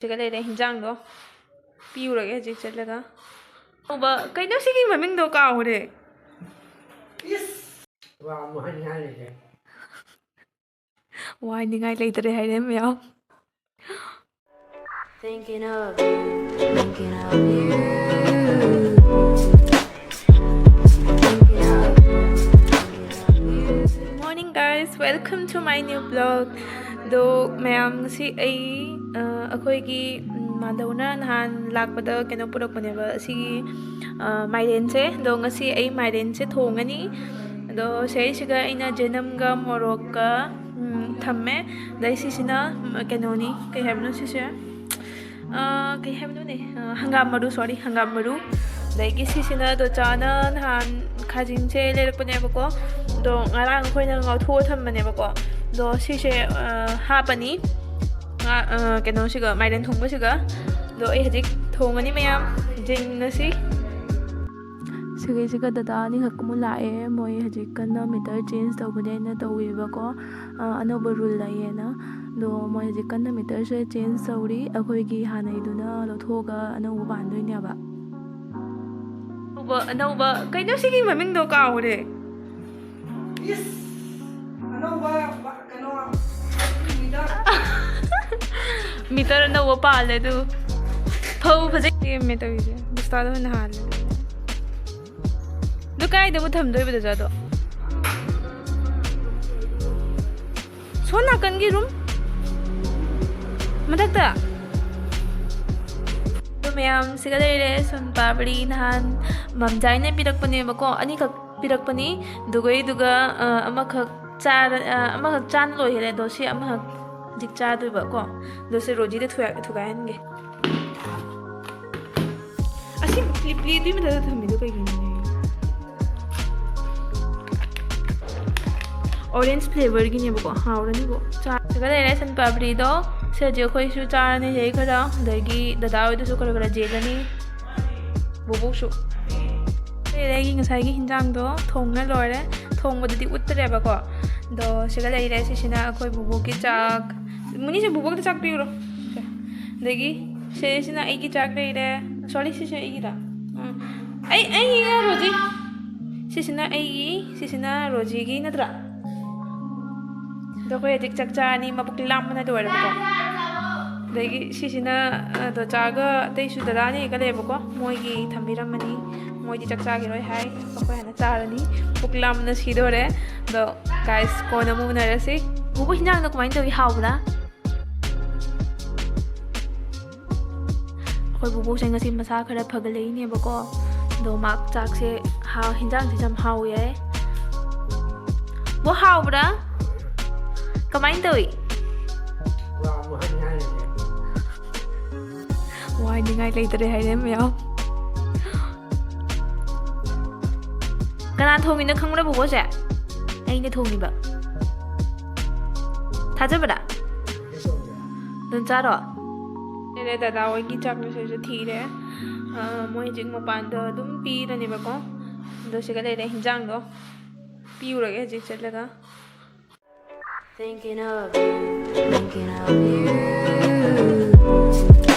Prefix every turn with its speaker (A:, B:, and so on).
A: 제가 내래 hinjang도 비우러게 해지 젤레가 오빠 그냥 시기 마밍도 까오래
B: Wow, mo hani hani ke.
A: Why ningai later hai dem yaw
C: Thinking of you, thinking of you.
A: Good morning guys, welcome to my new vlog. Do mayam si ai akoi gi madawna nahan lakpada keno purak paneba si Mairen se do ngasi ai Mairen se thongani do sei siga ina jenam ga morok ka thamme dai si sina kenoni kai habno si se kai habno ne hangam maru sorry hangam maru dai gi si sina do chana nahan khajin che le paneba ko do ngarang khoi na ngau tho tham maneba ko do si se hapani keno siga Mairen thongba siga do ai hajik thongani mayam jing na si siga dada ni hakmu lae moi hajik kana meter change tawbune na tawiba ko anoba rule lae na do moi hajik kana meter se change sauri akoi gi hanai duna lothoga anoba bandoi ne ba anoba kaino sigi maming do ka hore
B: Yes. Ano ba kano
A: meter na wo pale du phau phajik meter ise basta do na hal do kai da bu tham doi ba da do sona kan gi room madak ta do mayam siga le son papri nahan mamjai na pirak pane ba ko ani khak pirak pani dugai duga ama khak chan loi hele do si ama dik cha doi ba ko do se roji de thuga hen ge asi pli dui mi da thami do kai gi orange flavor gi ne ba ko hawrani bo cha siga le san papri do se je khoi su cha ne jei khara dagi dada oi du su khara jelani bobo su 레기 ngасai hinjang do thongna lore thongbadudi uttre ba ko do siga leire sisina akoi bubok ki chak muni se bubok de chak piuro degi sisina ai ki chak leire sorry sisina ai gi da ai ga roji sisina roji gi natra do ko dik chak cha ni mabuk lam na do ra ko degi sisina do chaga tei su dara ni ga le ba ko moi gi thambiram mani moi di chak cha gi roi hai ko hana charani puklam na sidore do guys ko na mu na rasi bubu hinang na kumain to hi hawla koi bubu seng ngasi masa khara phagalei ne ba ko do mak chak se ha hinjang si jam haw ye bo hawra kumain to hi
B: Wow, mo hani hani ke.
A: why ningai later hai dem yaw Kanan thongi na khangra bu se ai ne thongi ba thaja bada don cha ro ne da da oi ki chak ne se thi re moi jing mo pan da dum pi da ne ba ko do se ga le hinjang do pi ura ge ji chet la
C: Thinking of you, thinking of you.